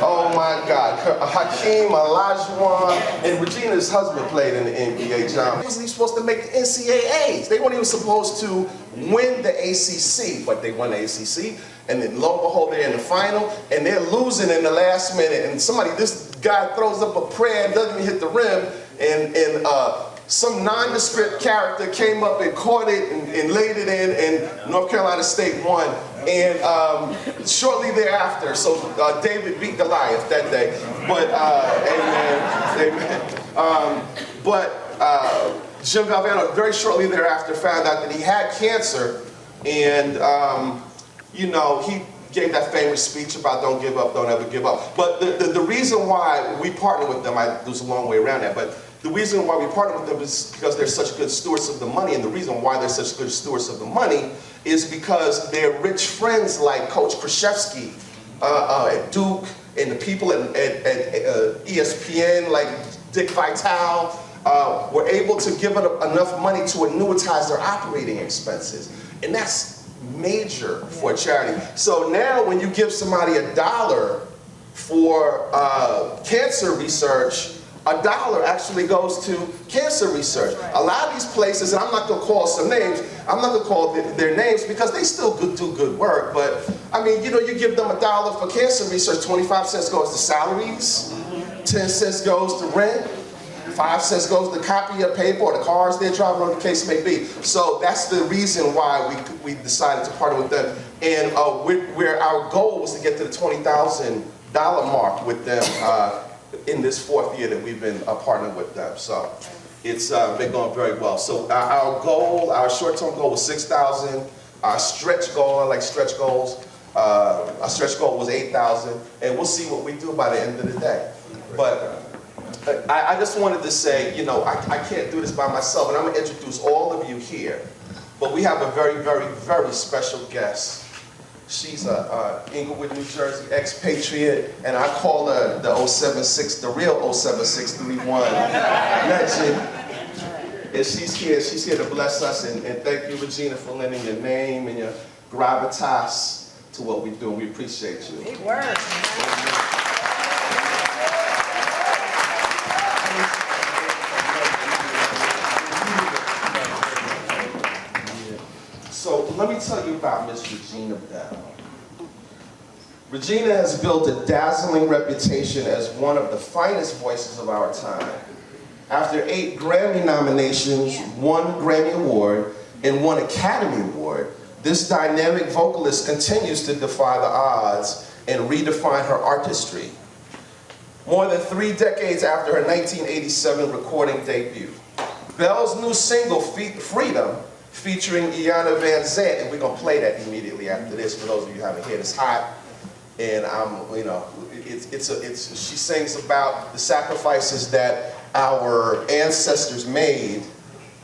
Oh my God. Hakeem, Olajuwon, and Regina's husband played in the NBA, John. They wasn't supposed to make the NCAAs. They weren't even supposed to win the ACC, but they won the ACC. And then lo and behold, they're in the final, and they're losing in the last minute. And this guy throws up a prayer, doesn't even hit the rim, and some nondescript character came up and caught it and laid it in, and North Carolina State won. And shortly thereafter, so David beat Goliath that day. But, amen. Jim Valvano very shortly thereafter found out that he had cancer, and you know, he gave that famous speech about don't give up, don't ever give up. But the reason why we partner with them, there's a long way around that, but the reason why we partner with them is because they're such good stewards of the money, and the reason why they're such good stewards of the money is because they're rich friends like Coach Krzyzewski at Duke, and the people at ESPN like Dick Vitale were able to give enough money to annuitize their operating expenses. And that's major for a charity. So now when you give somebody $1 for cancer research, $1 actually goes to cancer research. A lot of these places, and I'm not going to call some names, I'm not going to call their names because they still do good work, but I mean, you know, you give them $1 for cancer research, 25 cents goes to salaries, 10 cents goes to rent, 5 cents goes to copy of paper or the cars they're driving, or the case may be. So that's the reason why we decided to partner with them. And where our goal was to get to the $20,000 mark with them in this 4th year that we've been partnering with them. So it's been going very well. So our goal, our short-term goal was 6,000. Our stretch goal, I like stretch goals. Our stretch goal was 8,000, and we'll see what we do by the end of the day. But I just wanted to say, you know, I can't do this by myself, and I'm going to introduce all of you here. But we have a very, very, very special guest. She's a Inglewood, New Jersey expatriate, and I call her the 076, the real 07631 legend. And she's here to bless us, and thank you, Regina, for lending your name and your gravitas to what we do. We appreciate you. Big word. So let me tell you about Miss Regina Bell. Regina has built a dazzling reputation as one of the finest voices of our time. After 8 Grammy nominations, 1 Grammy Award, and 1 Academy Award, this dynamic vocalist continues to defy the odds and redefine her artistry. More than 3 decades after her 1987 recording debut, Bell's new single, Freedom, featuring Iyanla Vanzant, and we're gonna play that immediately after this. For those of you who haven't heard, it's hot, and you know, she sings about the sacrifices that our ancestors made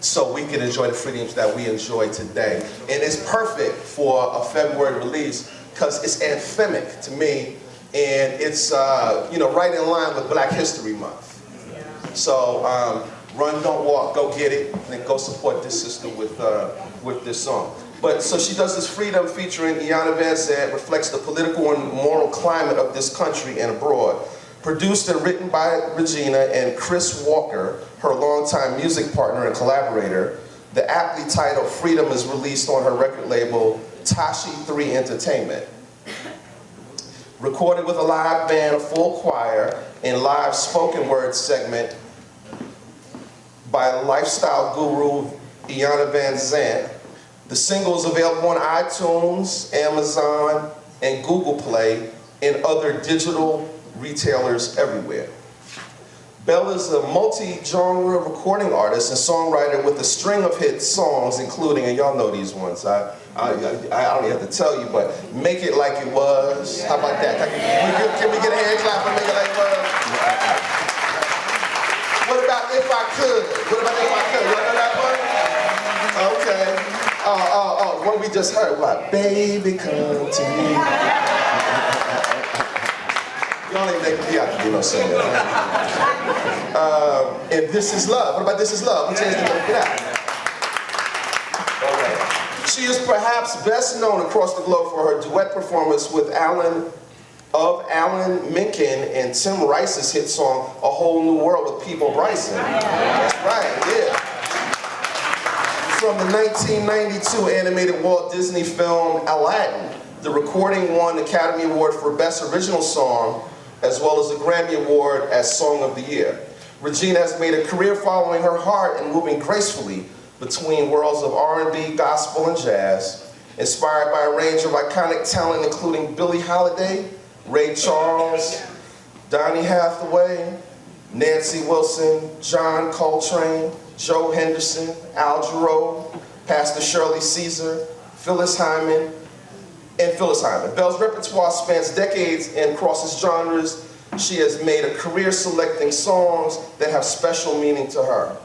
so we can enjoy the freedoms that we enjoy today. And it's perfect for a February release because it's anthemic to me, and it's you know, right in line with Black History Month. So run, don't walk, go get it, and then go support this sister with this song. But so she does this Freedom featuring Iyanla Vanzant, reflects the political and moral climate of this country and abroad. Produced and written by Regina and Chris Walker, her longtime music partner and collaborator, the aptly titled Freedom is released on her record label, Tashi 3 Entertainment. Recorded with a live band, a full choir, and live spoken word segment by lifestyle guru Iyanla Vanzant. The single is available on iTunes, Amazon, and Google Play, and other digital retailers everywhere. Bell is a multi-genre recording artist and songwriter with a string of hit songs, including, and y'all know these ones, I don't even have to tell you, but Make It Like It Was. How about that? Can we get a hand clap for Make It Like It Was? What about If I Could? What about If I Could? You know that one? Okay. What we just heard, what? Baby, come to me. Y'all ain't making me out to do no singing. And This Is Love. What about This Is Love? We changed it to get out. All right. She is perhaps best known across the globe for her duet performance with Alan of Alan Menken and Tim Rice's hit song, A Whole New World with Peabo Bryson. That's right, yeah. From the 1992 animated Walt Disney film Aladdin, the recording won the Academy Award for Best Original Song, as well as the Grammy Award as Song of the Year. Regina has made a career following her heart and moving gracefully between worlds of R&B, gospel, and jazz, inspired by a range of iconic talent including Billie Holiday, Ray Charles, Donny Hathaway, Nancy Wilson, John Coltrane, Joe Henderson, Al Jarreau, Pastor Shirley Caesar, Phyllis Hyman. Belle's repertoire spans decades and crosses genres. She has made a career selecting songs that have special meaning to her.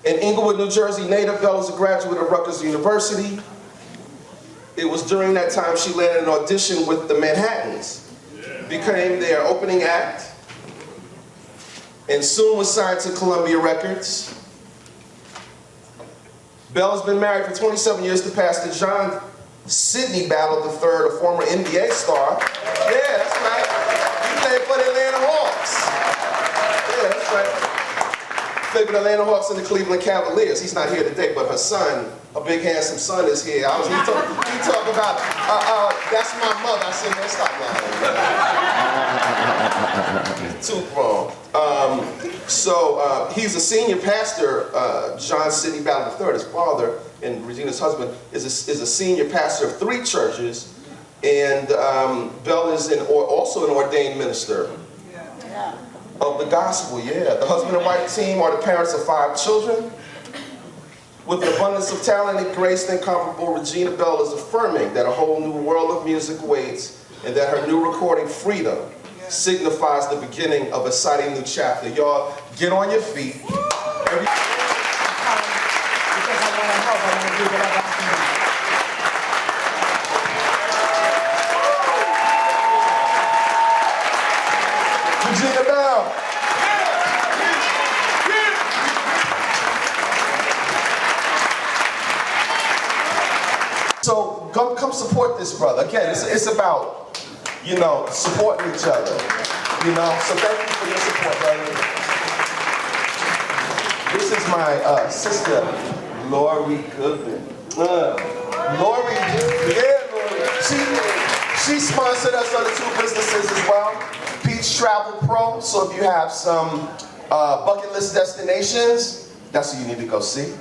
An Englewood, New Jersey native, Belle is a graduate of Rutgers University. It was during that time she landed an audition with the Manhattans, became their opening act, and soon was signed to Columbia Records. Belle has been married for 27 years to Pastor John Sidney Battle III, a former NBA star. Yeah, that's right. He played for the Atlanta Hawks. Yeah, that's right. Played for the Atlanta Hawks and the Cleveland Cavaliers. He's not here today, but her son, a big handsome son, is here. He talk about, that's my mother. I said, man, stop lying. Too wrong. He's a senior pastor, John Sidney Battle III, his father, and Regina's husband, is a senior pastor of 3 churches, and Belle is also an ordained minister of the gospel, yeah. The husband and wife team are the parents of 5 children. With an abundance of talent and grace and incomparable, Regina Belle is affirming that a whole new world of music waits and that her new recording, Freedom, signifies the beginning of a exciting new chapter. Y'all, get on your feet. Regina Belle. So come support this brother. Again, it's about, you know, supporting each other. You know, so thank you for your support, brother. This is my sister, Lori Goodman. Lori, yeah, Lori. She sponsored us on the 2 businesses as well. Peach Travel Pro, so if you have some bucket list destinations, that's what you need to go see.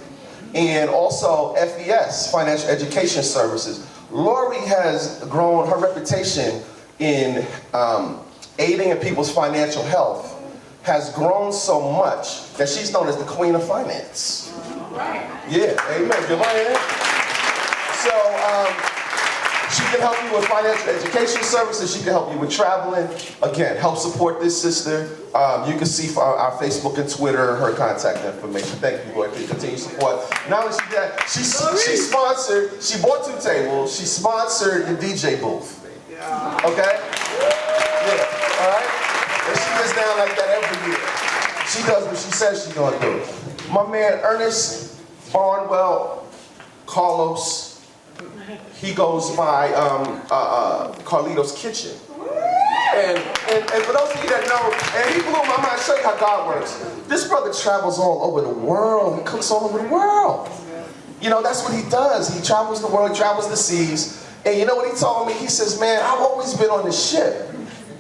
And also FES, Financial Education Services. Lori has grown her reputation in aiding in people's financial health, has grown so much that she's known as the Queen of Finance. Yeah, amen. Give her a hand. So she can help you with financial education services. She can help you with traveling. Again, help support this sister. You can see for our Facebook and Twitter her contact information. Thank you, Lord, for your continued support. Not only that, she sponsored, she bought 2 tables, she sponsored the DJ booth. Okay? Yeah, all right? And she gets down like that every year. She does what she says she's gonna do. My man Ernest Barnwell Carlos, he goes by Carlito's Kitchen. And for those of you that know, and he blew my mind, I'll show you how God works. This brother travels all over the world. He cooks all over the world. You know, that's what he does. He travels the world, he travels the seas. And you know what he told me? He says, man, I've always been on the ship.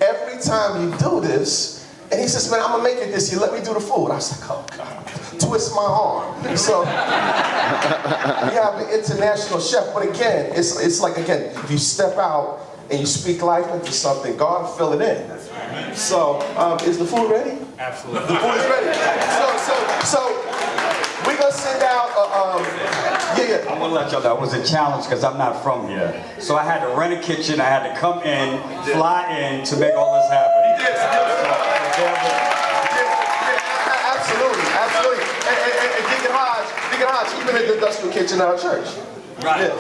Every time you do this, and he says, man, I'm gonna make it this year. Let me do the food. I was like, oh God. Twist my arm. So we have an international chef, but again, it's like, again, if you step out and you speak life into something, God will fill it in. So is the food ready? Absolutely. The food is ready. So we're gonna send out I want to let y'all know it was a challenge because I'm not from here. So I had to rent a kitchen, I had to come in, fly in to make all this happen. Absolutely. And Deacon Hodge, even in the industrial kitchen at our church. Right.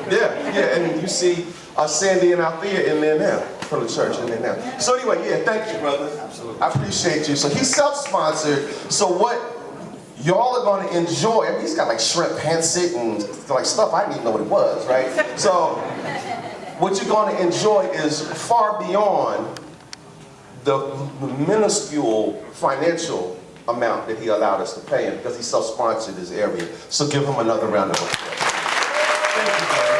Yeah. And you see Sandy and Althea in there now, from the church in there now. So anyway, yeah, thank you, brother. Absolutely. I appreciate you. So he's self-sponsored. So what y'all are going to enjoy, I mean, he's got like shrimp pancit and like stuff I didn't even know what it was, right? So what you're going to enjoy is far beyond the minuscule financial amount that he allowed us to pay him because he self-sponsored his area. So give him another round of applause. Thank you, man.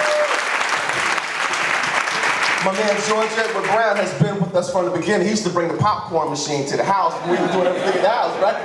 My man George Edward Brown has been with us from the beginning. He used to bring the popcorn machine to the house when we were doing everything in the house, right?